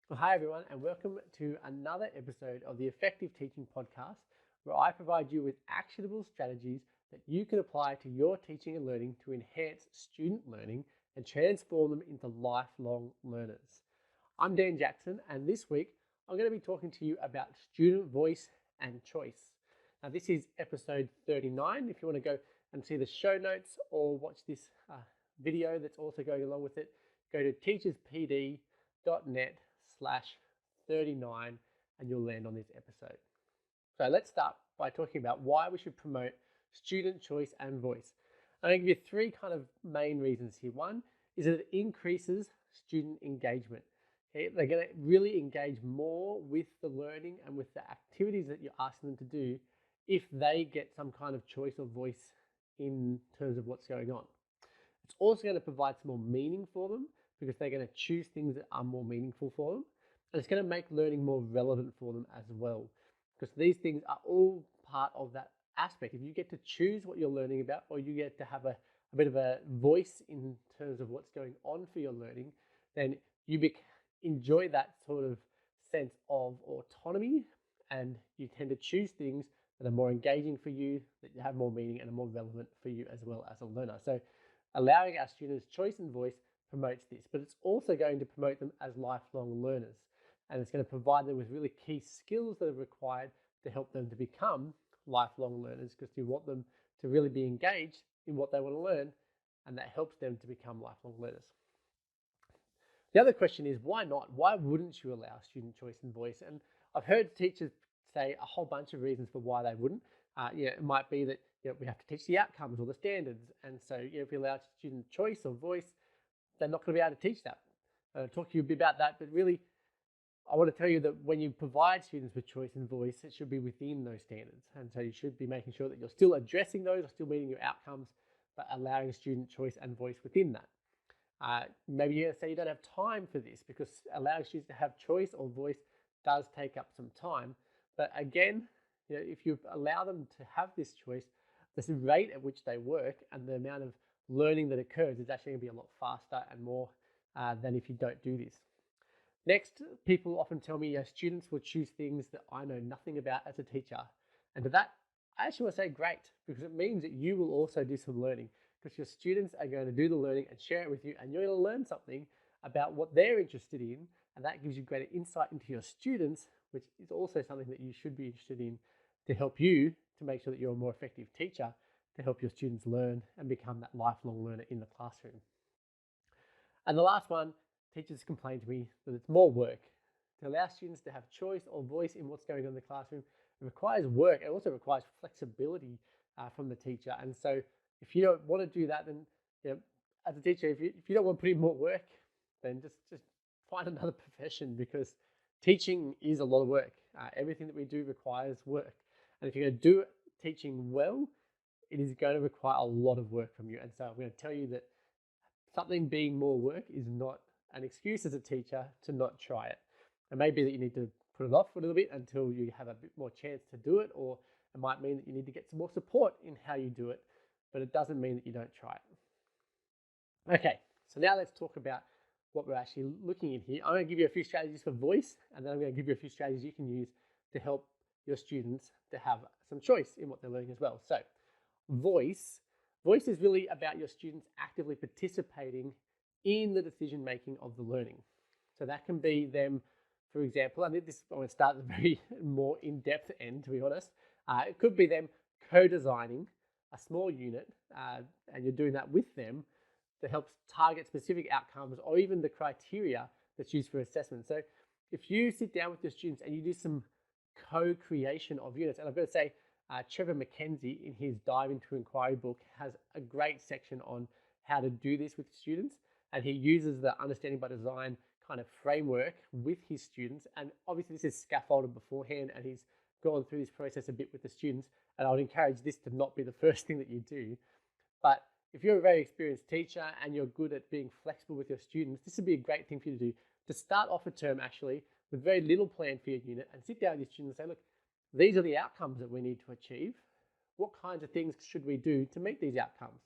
Well, hi, everyone, and welcome to another episode of the Effective Teaching Podcast, where I provide you with actionable strategies that you can apply to your teaching and learning to enhance student learning and transform them into lifelong learners. I'm Dan Jackson, and this week I'm going to be talking to you about student voice and choice. Now, this is episode 39. If you want to go and see the show notes or watch this video that's also going along with it, go to teacherspd.net/39 and you'll land on this episode. So let's start by talking about why we should promote student choice and voice. I'm going to give you three kind of main reasons here. One is that it increases student engagement. Okay, they're going to really engage more with the learning and with the activities that you're asking them to do if they get some kind of choice or voice in terms of what's going on. It's also going to provide some more meaning for them because they're going to choose things that are more meaningful for them. And it's going to make learning more relevant for them as well, because these things are all part of that aspect. If you get to choose what you're learning about, or you get to have a bit of a voice in terms of what's going on for your learning, then you enjoy that sort of sense of autonomy, and you tend to choose things that are more engaging for you, that have more meaning and are more relevant for you as well as a learner. So allowing our students choice and voice promotes this, but it's also going to promote them as lifelong learners. And it's going to provide them with really key skills that are required to help them to become lifelong learners, because you want them to really be engaged in what they want to learn, and that helps them to become lifelong learners. The other question is, why not? Why wouldn't you allow student choice and voice? And I've heard teachers say a whole bunch of reasons for why they wouldn't. It might be that we have to teach the outcomes or the standards, and so if we allow student choice or voice, they're not going to be able to teach that. I'll talk to you a bit about that, but really, I want to tell you that when you provide students with choice and voice, it should be within those standards, and so you should be making sure that you're still addressing those, or still meeting your outcomes, but allowing student choice and voice within that. Maybe you're going to say you don't have time for this, because allowing students to have choice or voice does take up some time. But again, if you allow them to have this choice, the rate at which they work and the amount of learning that occurs is actually going to be a lot faster and more than if you don't do this. Next, people often tell me students will choose things that I know nothing about as a teacher. And to that, I actually want to say great, because it means that you will also do some learning, because your students are going to do the learning and share it with you, and you're going to learn something about what they're interested in, and that gives you greater insight into your students, which is also something that you should be interested in to help you to make sure that you're a more effective teacher, to help your students learn and become that lifelong learner in the classroom. And the last one, teachers complain to me that it's more work. To allow students to have choice or voice in what's going on in the classroom, it requires work. It also requires flexibility from the teacher. And so if you don't want to do that, then as a teacher, if you don't want to put in more work, then just find another profession, because teaching is a lot of work. Everything that we do requires work. And if you're going to do teaching well, it is going to require a lot of work from you. And so I'm going to tell you that something being more work is not an excuse as a teacher to not try it. It may be that you need to put it off for a little bit until you have a bit more chance to do it, or it might mean that you need to get some more support in how you do it, but it doesn't mean that you don't try it. Okay, so now let's talk about what we're actually looking at here. I'm going to give you a few strategies for voice, and then I'm going to give you a few strategies you can use to help your students to have some choice in what they're learning as well. So voice is really about your students actively participating in the decision making of the learning. So that can be them, for example, I want to start at the very more in-depth end, to be honest. It could be them co-designing a small unit, and you're doing that with them that helps target specific outcomes, or even the criteria that's used for assessment. So if you sit down with your students and you do some co-creation of units, and I've got to say, Trevor McKenzie, in his Dive into Inquiry book, has a great section on how to do this with students, and he uses the Understanding by Design kind of framework with his students. And obviously this is scaffolded beforehand, and he's gone through this process a bit with the students, and I would encourage this to not be the first thing that you do. But if you're a very experienced teacher and you're good at being flexible with your students, this would be a great thing for you to do, to start off a term actually with very little plan for your unit, and sit down with your students and say, look, these are the outcomes that we need to achieve. What kinds of things should we do to meet these outcomes?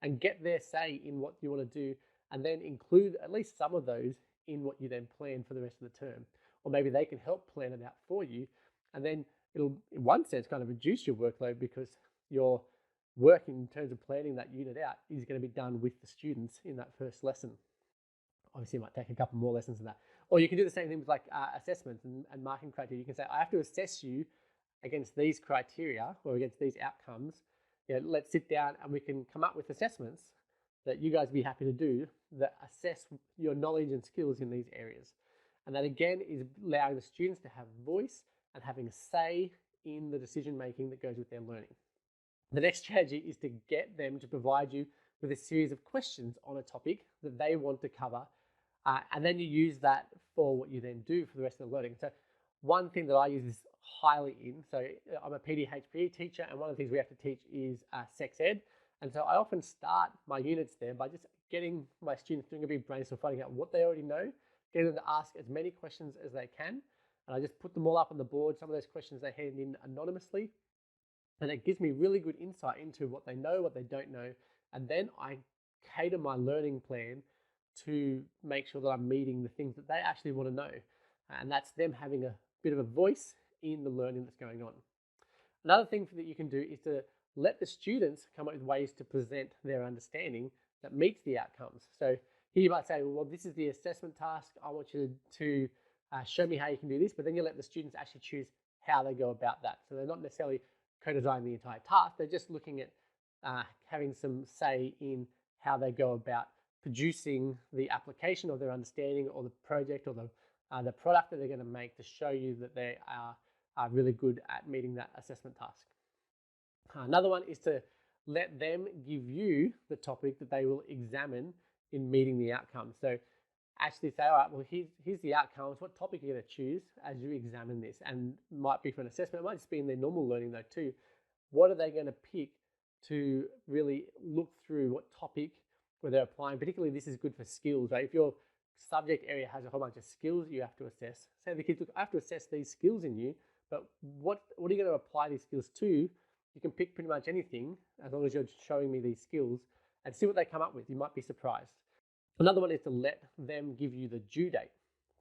And get their say in what you want to do, and then include at least some of those in what you then plan for the rest of the term. Or maybe they can help plan it out for you. And then it'll, in one sense, kind of reduce your workload because your work in terms of planning that unit out is going to be done with the students in that first lesson. Obviously, it might take a couple more lessons than that. Or you can do the same thing with like assessments and marking criteria. You can say, I have to assess you against these criteria or against these outcomes. Let's sit down and we can come up with assessments that you guys be happy to do that assess your knowledge and skills in these areas. And that again is allowing the students to have voice and having a say in the decision making that goes with their learning. The next strategy is to get them to provide you with a series of questions on a topic that they want to cover. And then you use that for what you then do for the rest of the learning. So one thing that I use is highly in. So I'm a PDHPE teacher, and one of the things we have to teach is sex ed. And so I often start my units there by just getting my students doing a big brainstorm, finding out what they already know, getting them to ask as many questions as they can. And I just put them all up on the board. Some of those questions they hand in anonymously. And it gives me really good insight into what they know, what they don't know. And then I cater my learning plan to make sure that I'm meeting the things that they actually want to know. And that's them having a bit of a voice in the learning that's going on. Another thing that you can do is to let the students come up with ways to present their understanding that meets the outcomes. So here you might say, well, this is the assessment task. I want you to show me how you can do this, but then you let the students actually choose how they go about that. So they're not necessarily co-designing the entire task. They're just looking at having some say in how they go about producing the application of their understanding or the project or the product that they're going to make to show you that they are really good at meeting that assessment task. Another one is to let them give you the topic that they will examine in meeting the outcome. So actually say, all right, well, here's the outcomes. What topic are you going to choose as you examine this? And it might be for an assessment. It might just be in their normal learning though too. What are they going to pick to really look through what topic where they're applying? Particularly this is good for skills, right? If your subject area has a whole bunch of skills you have to assess, say the kids, look, I have to assess these skills in you, but what are you going to apply these skills to? You can pick pretty much anything as long as you're showing me these skills and see what they come up with. You might be surprised. Another one is to let them give you the due date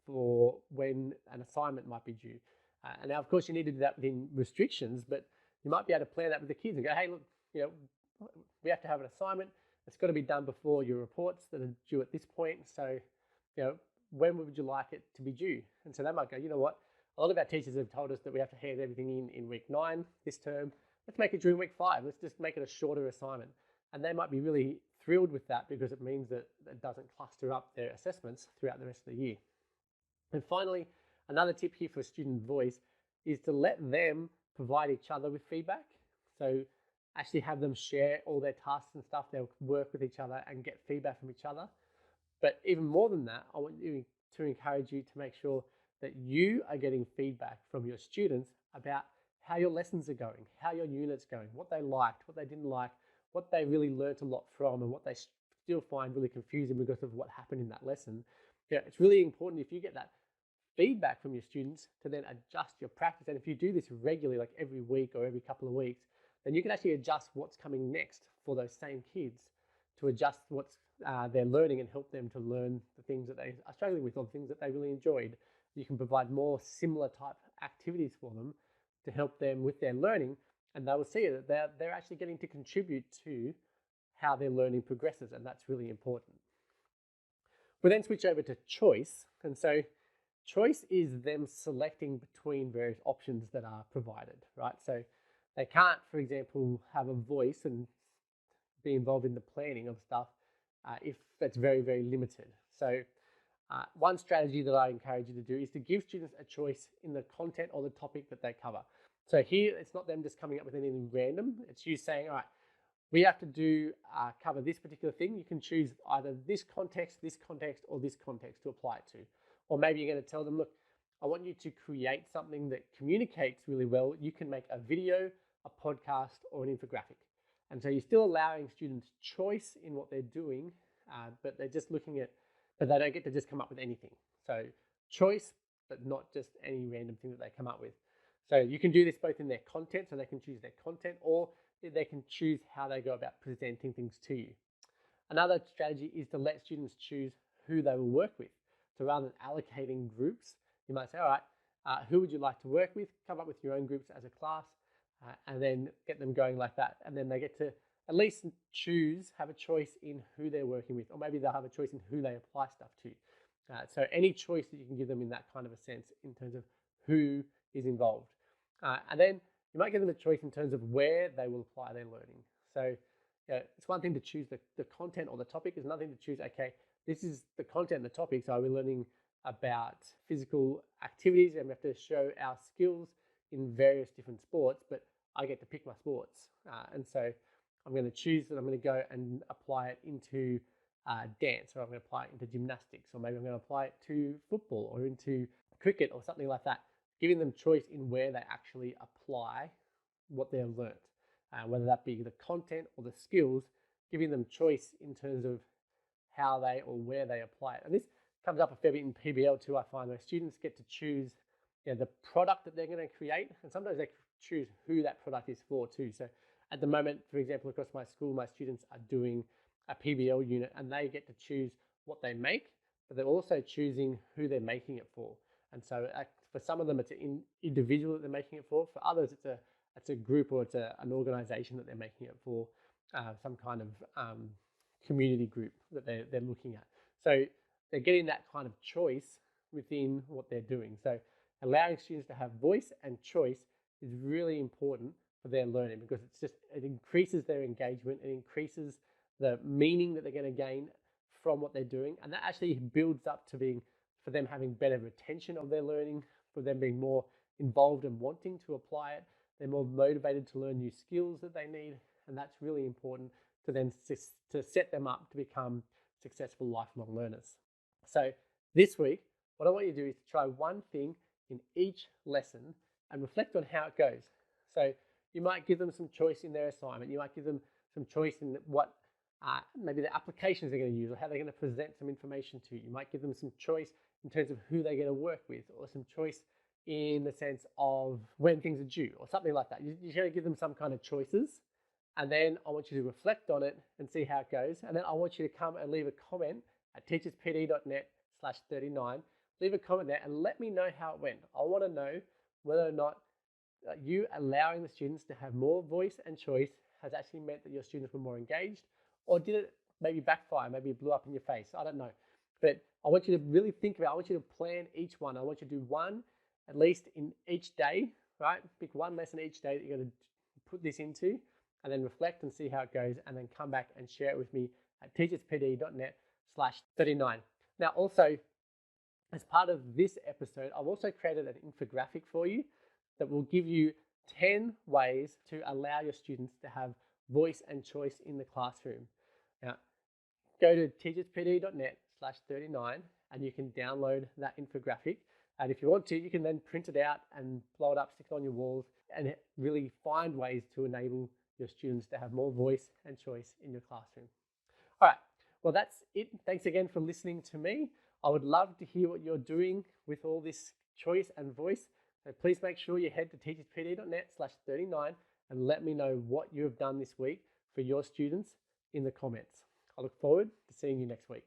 for when an assignment might be due. And now, of course, you need to do that within restrictions, but you might be able to plan that with the kids and go, hey, look, we have to have an assignment. It's got to be done before your reports that are due at this point. So, when would you like it to be due? And so they might go, you know what? A lot of our teachers have told us that we have to hand everything in week 9 this term. Let's make it during week 5. Let's just make it a shorter assignment. And they might be really thrilled with that because it means that it doesn't cluster up their assessments throughout the rest of the year. And finally, another tip here for student voice is to let them provide each other with feedback. So actually have them share all their tasks and stuff. They'll work with each other and get feedback from each other. But even more than that, I want you to encourage you to make sure that you are getting feedback from your students about how your lessons are going, how your unit's going, what they liked, what they didn't like, what they really learnt a lot from, and what they still find really confusing because of what happened in that lesson. It's really important if you get that feedback from your students to then adjust your practice. And if you do this regularly, like every week or every couple of weeks, then you can actually adjust what's coming next for those same kids to adjust what's they're learning and help them to learn the things that they are struggling with or the things that they really enjoyed. You can provide more similar type activities for them to help them with their learning, and they will see that they're actually getting to contribute to how their learning progresses, and that's really important. We then switch over to choice, and so choice is them selecting between various options that are provided, right? So they can't, for example, have a voice and be involved in the planning of stuff if that's very, very limited. So one strategy that I encourage you to do is to give students a choice in the content or the topic that they cover. So here, it's not them just coming up with anything random. It's you saying, all right, we have to cover this particular thing. You can choose either this context, or this context to apply it to. Or maybe you're going to tell them, look, I want you to create something that communicates really well. You can make a video, a podcast, or an infographic. And so you're still allowing students choice in what they're doing, but they're just looking at, but they don't get to just come up with anything. So choice, but not just any random thing that they come up with. So you can do this both in their content, so they can choose their content, or they can choose how they go about presenting things to you. Another strategy is to let students choose who they will work with. So rather than allocating groups, you might say, all right, who would you like to work with? Come up with your own groups as a class, and then get them going like that. And then they get to at least have a choice in who they're working with, or maybe they'll have a choice in who they apply stuff to. So any choice that you can give them in that kind of a sense in terms of who is involved. And then you might give them a choice in terms of where they will apply their learning. So it's one thing to choose the content or the topic. It's another thing to choose, okay, this is the content and the topic, so we're learning about physical activities and we have to show our skills in various different sports, but I get to pick my sports. And so I'm going to choose that I'm going to go and apply it into dance, or I'm going to apply it into gymnastics, or maybe I'm going to apply it to football or into cricket or something like that. Giving them choice in where they actually apply what they've learned, whether that be the content or the skills, giving them choice in terms of how they or where they apply it. And this comes up a fair bit in PBL too, I find, where students get to choose the product that they're going to create, and sometimes they choose who that product is for too. So at the moment, for example, across my school, my students are doing a PBL unit and they get to choose what they make, but they're also choosing who they're making it for. And so for some of them, it's an individual that they're making it for. For others, it's a group or it's an organization that they're making it for, some kind of community group that they're looking at. So they're getting that kind of choice within what they're doing. So allowing students to have voice and choice is really important for their learning, because it increases their engagement, it increases the meaning that they're going to gain from what they're doing, and that actually builds up to being, for them having better retention of their learning, for them being more involved and wanting to apply it. They're more motivated to learn new skills that they need, and that's really important to then to set them up to become successful lifelong learners. So this week, what I want you to do is to try one thing in each lesson and reflect on how it goes. So you might give them some choice in their assignment. You might give them some choice in what maybe the applications they're going to use, or how they're going to present some information to you. You might give them some choice in terms of who they're going to work with, or some choice in the sense of when things are due, or something like that. You're going to give them some kind of choices, and then I want you to reflect on it and see how it goes. And then I want you to come and leave a comment at teacherspd.net/39. Leave a comment there and let me know how it went. I want to know whether or not you allowing the students to have more voice and choice has actually meant that your students were more engaged, or did it maybe backfire, maybe it blew up in your face? I don't know. But I want you to really think about it. I want you to plan each one. I want you to do one at least in each day, right? Pick one lesson each day that you're going to put this into, and then reflect and see how it goes, and then come back and share it with me at teacherspd.net/39. Now, also, as part of this episode, I've also created an infographic for you that will give you 10 ways to allow your students to have voice and choice in the classroom. Now, go to teacherspd.net/39 and you can download that infographic. And if you want to, you can then print it out and blow it up, stick it on your walls, and really find ways to enable your students to have more voice and choice in your classroom. All right, well, that's it. Thanks again for listening to me. I would love to hear what you're doing with all this choice and voice. So please make sure you head to teacherspd.net/39 and let me know what you have done this week for your students in the comments. I look forward to seeing you next week.